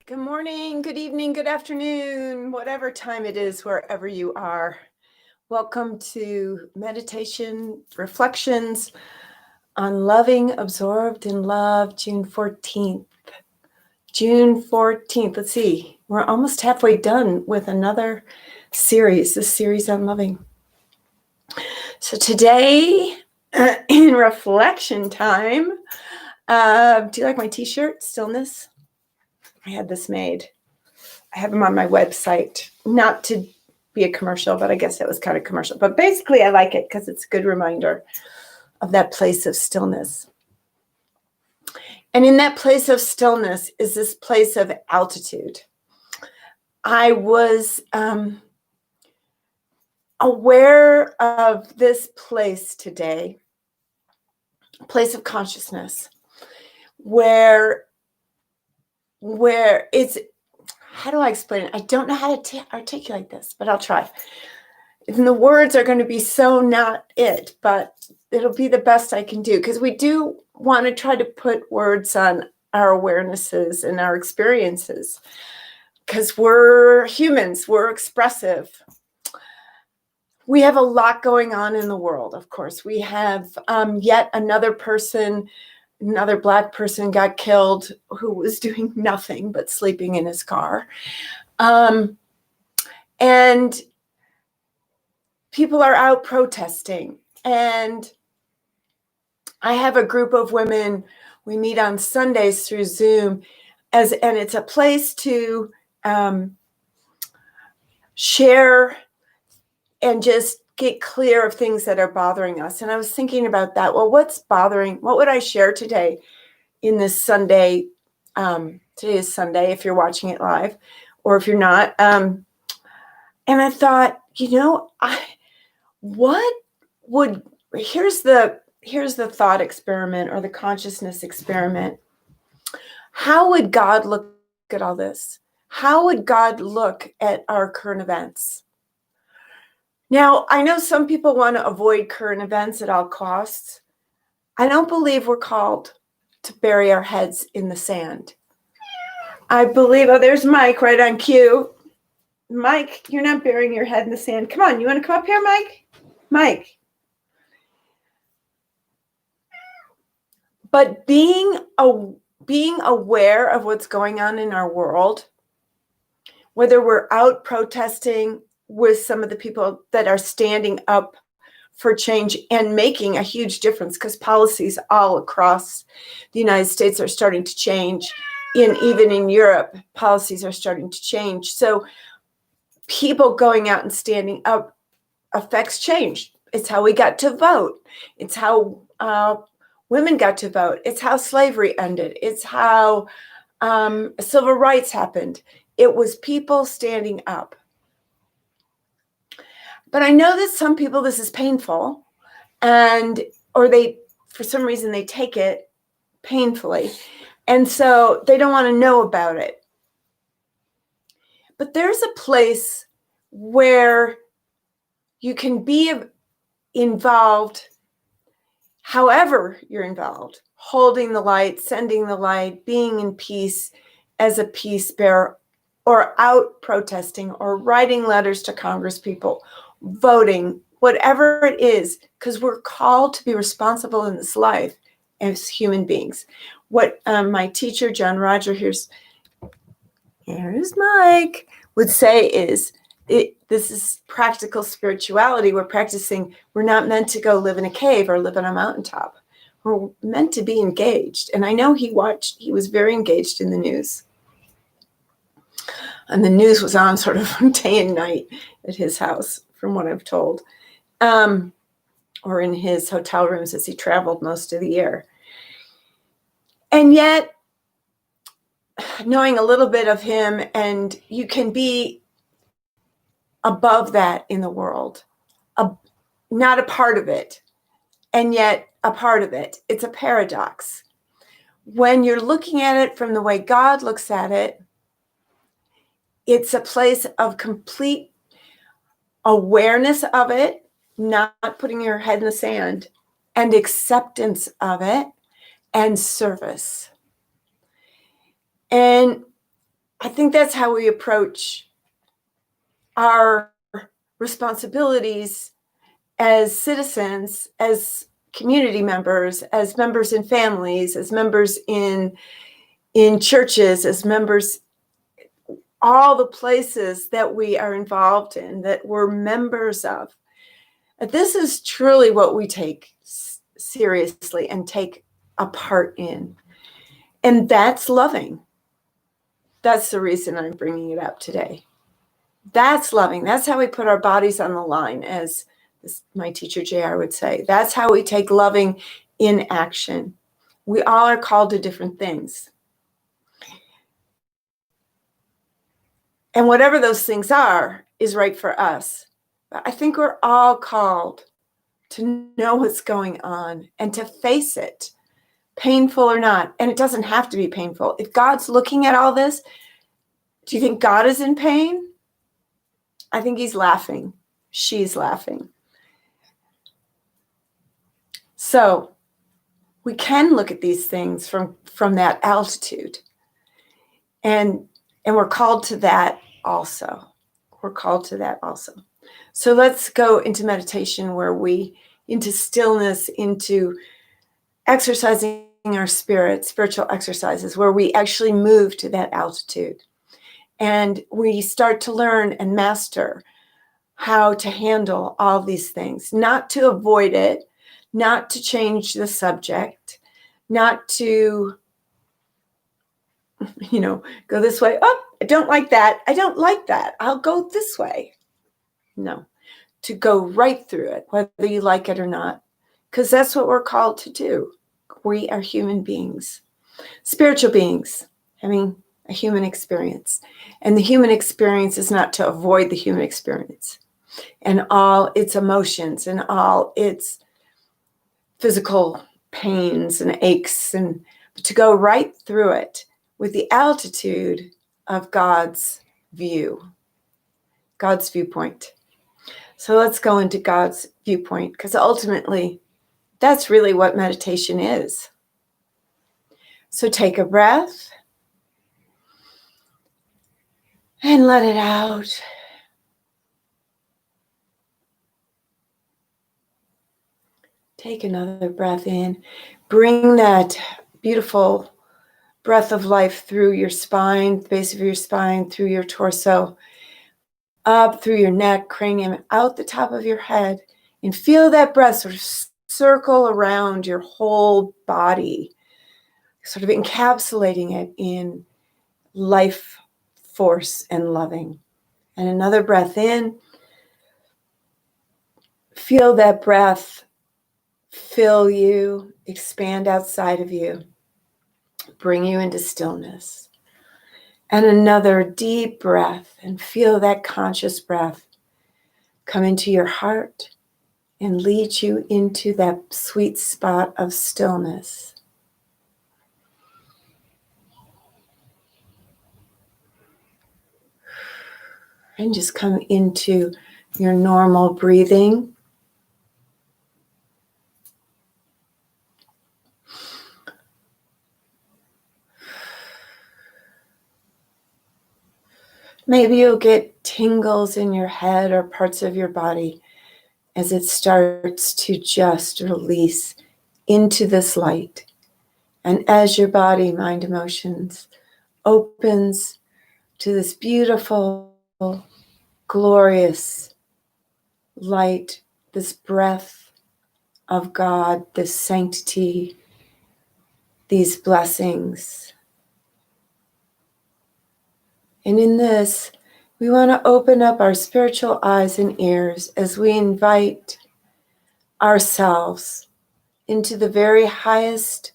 Good morning, good evening, good afternoon, whatever time it is, wherever you are. Welcome to Meditation Reflections on Loving, Absorbed in Love, June 14th. June 14th, let's see, we're almost halfway done with another series, this series on loving. So today, in reflection time, do you like my t-shirt, Stillness? I had this made. I have them on my website, not to be a commercial, but I guess it was kind of commercial. But basically, I like it because it's a good reminder of that place of stillness. And in that place of stillness is this place of altitude. I was aware of this place today, a place of consciousness, where it's, how do I explain it? I don't know how to articulate this, but I'll try. And the words are going to be so not it, but it'll be the best I can do, because we do want to try to put words on our awarenesses and our experiences, because we're humans, we're expressive. We have a lot going on in the world, of course. We have yet another person, another Black person got killed who was doing nothing but sleeping in his car. And people are out protesting. And I have a group of women, we meet on Sundays through Zoom, and it's a place to share and just get clear of things that are bothering us. And I was thinking about that. Well, what would I share today in this Sunday? Today is Sunday, if you're watching it live, or if you're not. And I thought, here's the thought experiment, or the consciousness experiment. How would God look at all this? How would God look at our current events? Now, I know some people want to avoid current events at all costs. I don't believe we're called to bury our heads in the sand. I believe, there's Mike right on cue. Mike, you're not burying your head in the sand. Come on, you want to come up here, Mike? Mike. But being aware of what's going on in our world, whether we're out protesting with some of the people that are standing up for change and making a huge difference, because policies all across the United States are starting to change. Even in Europe, policies are starting to change. So people going out and standing up affects change. It's how we got to vote. It's how women got to vote. It's how slavery ended. It's how civil rights happened. It was people standing up. But I know that some people, this is painful, or for some reason, they take it painfully. And so they don't want to know about it. But there's a place where you can be involved, however you're involved, holding the light, sending the light, being in peace as a peace bearer, or out protesting, or writing letters to Congress people, voting, whatever it is, because we're called to be responsible in this life as human beings. What my teacher, John Roger, here's Mike, would say is, this is practical spirituality. We're practicing. We're not meant to go live in a cave or live on a mountaintop. We're meant to be engaged. And I know he was very engaged in the news. And the news was on sort of day and night at his house, from what I've told, or in his hotel rooms as he traveled most of the year. And yet, knowing a little bit of him, and you can be above that in the world, not a part of it, and yet a part of it. It's a paradox. When you're looking at it from the way God looks at it, it's a place of complete awareness of it, not putting your head in the sand, and acceptance of it, and service. And I think that's how we approach our responsibilities as citizens, as community members, as members in families, as members in churches, as members, all the places that we are involved in, that we're members of. This is truly what we take seriously and take a part in. And that's loving. That's the reason I'm bringing it up today. That's loving. That's how we put our bodies on the line, as my teacher JR would say. That's how we take loving in action. We all are called to different things. And whatever those things are is right for us. But I think we're all called to know what's going on and to face it, painful or not. And it doesn't have to be painful. If God's looking at all this, do you think God is in pain? I think he's laughing. She's laughing. So we can look at these things from that altitude. And we're called to that also. We're called to that also. So let's go into meditation, into stillness, into exercising our spirit, spiritual exercises, where we actually move to that altitude. And we start to learn and master how to handle all these things, not to avoid it, not to change the subject, not to, go this way. Oh, I don't like that. I don't like that. I'll go this way. No, to go right through it, whether you like it or not, because that's what we're called to do. We are human beings, spiritual beings, having a human experience. And the human experience is not to avoid the human experience and all its emotions and all its physical pains and aches, and to go right through it with the altitude of God's view, God's viewpoint. So let's go into God's viewpoint, because ultimately that's really what meditation is. So take a breath and let it out. Take another breath in. Bring that beautiful breath of life through your spine, the base of your spine, through your torso, up through your neck, cranium, out the top of your head, and feel that breath sort of circle around your whole body, sort of encapsulating it in life force and loving. And another breath in. Feel that breath fill you, expand outside of you, bring you into stillness. And another deep breath, and feel that conscious breath come into your heart and lead you into that sweet spot of stillness. And just come into your normal breathing. Maybe you'll get tingles in your head or parts of your body as it starts to just release into this light. And as your body, mind, emotions opens to this beautiful, glorious light, this breath of God, this sanctity, these blessings. And in this, we want to open up our spiritual eyes and ears as we invite ourselves into the very highest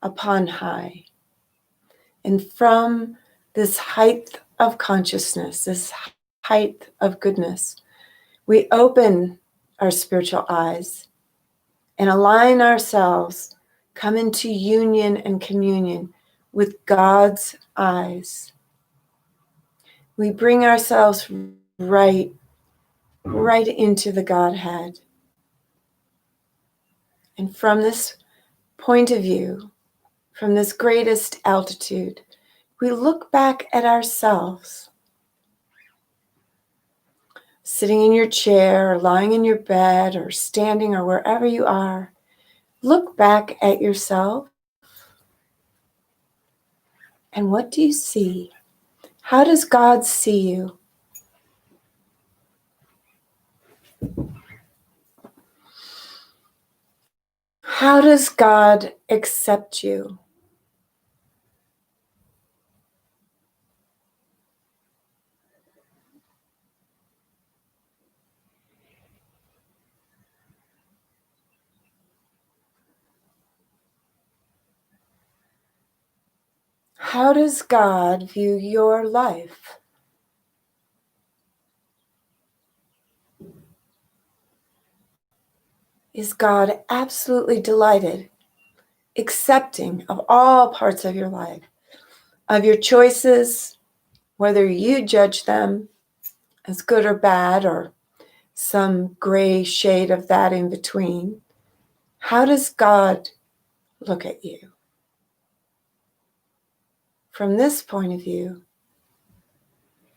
upon high. And from this height of consciousness, this height of goodness, we open our spiritual eyes and align ourselves, come into union and communion with God's eyes. We bring ourselves right into the Godhead. And from this point of view, from this greatest altitude, we look back at ourselves, sitting in your chair or lying in your bed or standing or wherever you are. Look back at yourself, and what do you see? How does God see you? How does God accept you? How does God view your life? Is God absolutely delighted, accepting of all parts of your life, of your choices, whether you judge them as good or bad or some gray shade of that in between? How does God look at you? From this point of view,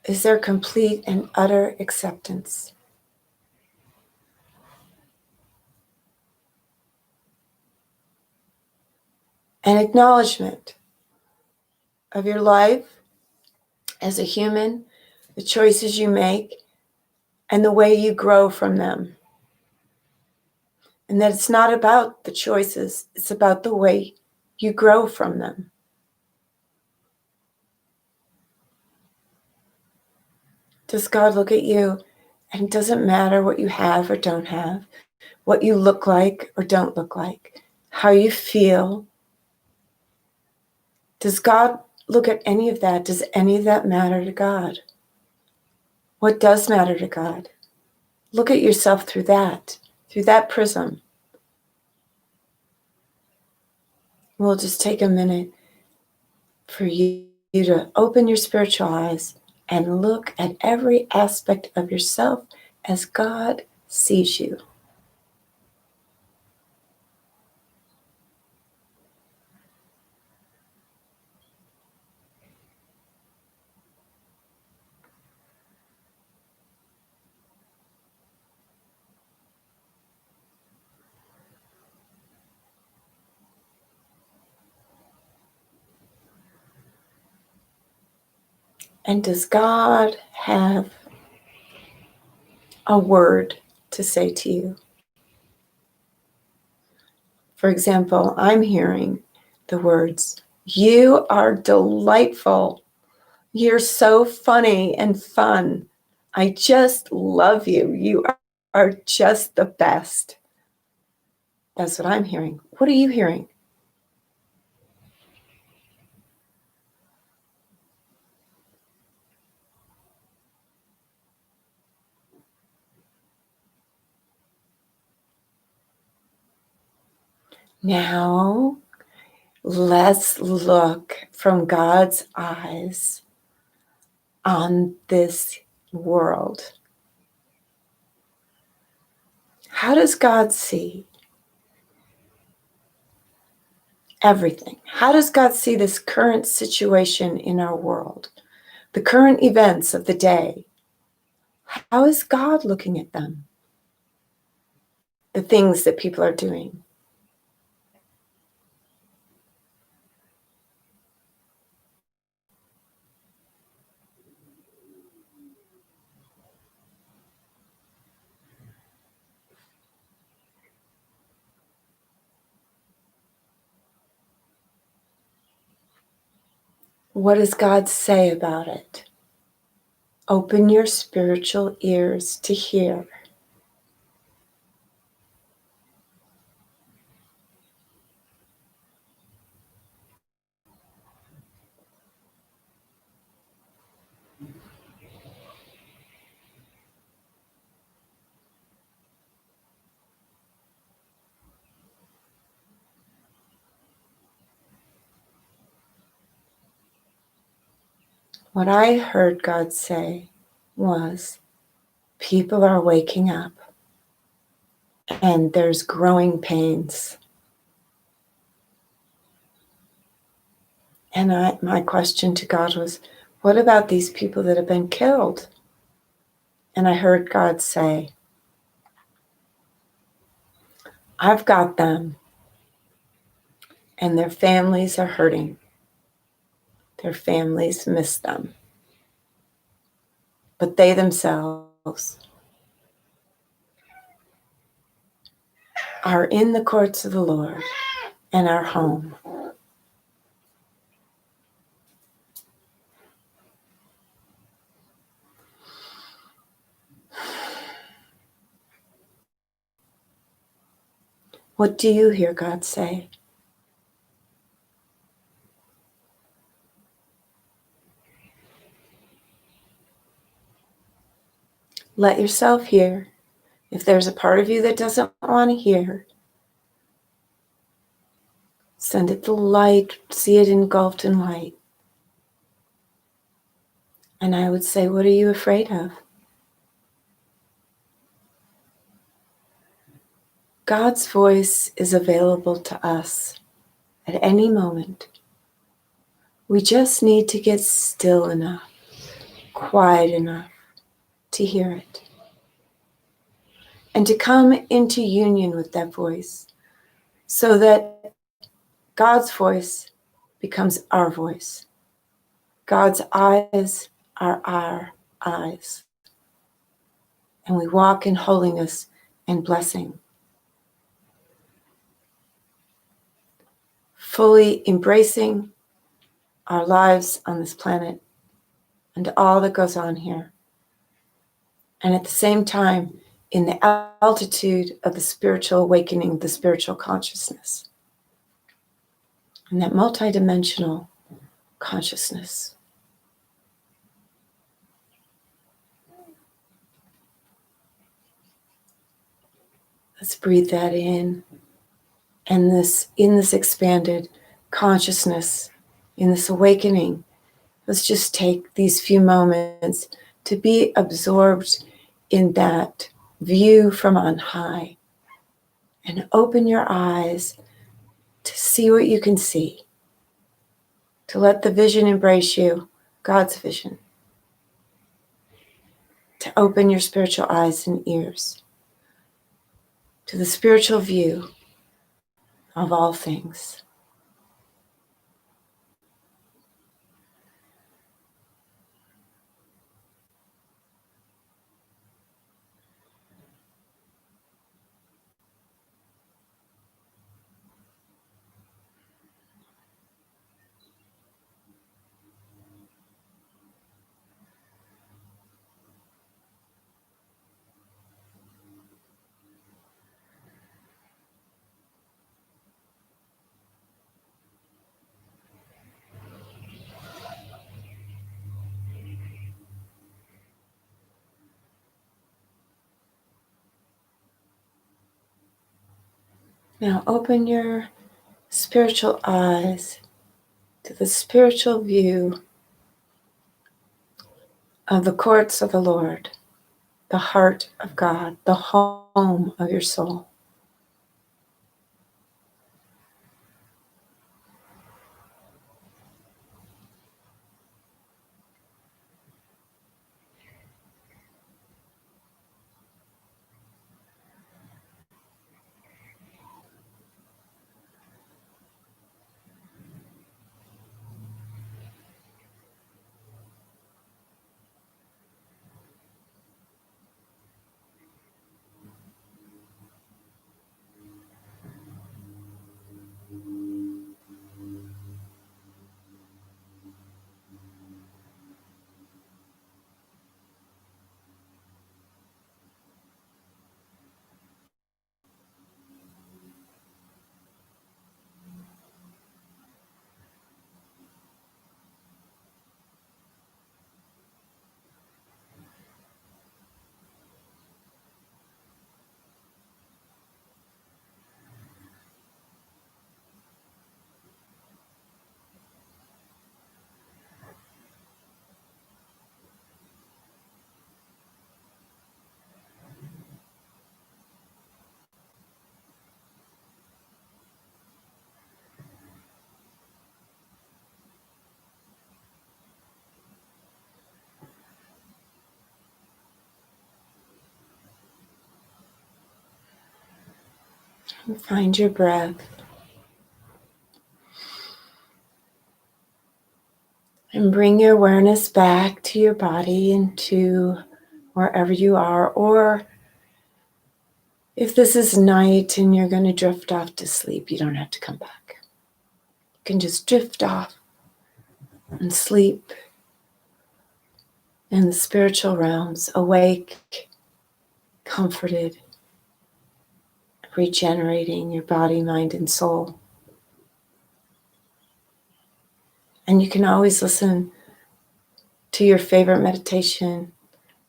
is there complete and utter acceptance? An acknowledgement of your life as a human, the choices you make, and the way you grow from them. And that it's not about the choices, it's about the way you grow from them. Does God look at you and it doesn't matter what you have or don't have, what you look like or don't look like, how you feel? Does God look at any of that? Does any of that matter to God? What does matter to God? Look at yourself through that prism. We'll just take a minute for you to open your spiritual eyes and look at every aspect of yourself as God sees you. And does God have a word to say to you? For example, I'm hearing the words, "You are delightful. You're so funny and fun. I just love you. You are just the best." That's what I'm hearing. What are you hearing? Now, let's look from God's eyes on this world. How does God see everything? How does God see this current situation in our world, the current events of the day? How is God looking at them? The things that people are doing. What does God say about it? Open your spiritual ears to hear. What I heard God say was, people are waking up and there's growing pains. And my question to God was, what about these people that have been killed? And I heard God say, I've got them, and their families are hurting. Their families miss them. But they themselves are in the courts of the Lord and are home. What do you hear God say? Let yourself hear. If there's a part of you that doesn't want to hear, send it the light, see it engulfed in light. And I would say, what are you afraid of? God's voice is available to us at any moment. We just need to get still enough, quiet enough to hear it, and to come into union with that voice so that God's voice becomes our voice. God's eyes are our eyes. And we walk in holiness and blessing, fully embracing our lives on this planet and all that goes on here. And at the same time, in the altitude of the spiritual awakening, the spiritual consciousness, and that multidimensional consciousness. Let's breathe that in. And in this expanded consciousness, in this awakening, let's just take these few moments to be absorbed in that view from on high and open your eyes to see what you can see, to let the vision embrace you, God's vision, to open your spiritual eyes and ears to the spiritual view of all things. Now open your spiritual eyes to the spiritual view of the courts of the Lord, the heart of God, the home of your soul. And find your breath. And bring your awareness back to your body and to wherever you are. Or if this is night and you're going to drift off to sleep, you don't have to come back. You can just drift off and sleep in the spiritual realms, awake, comforted, regenerating your body, mind, and soul. And you can always listen to your favorite meditation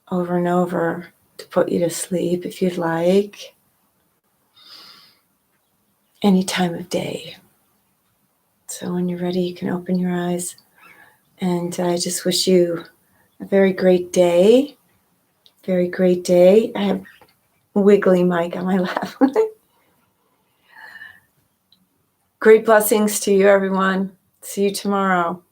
over and over to put you to sleep if you'd like, any time of day. So when you're ready, you can open your eyes. And I just wish you a very great day. Very great day. I have wiggly mic on my lap. Great blessings to you, everyone. See you tomorrow.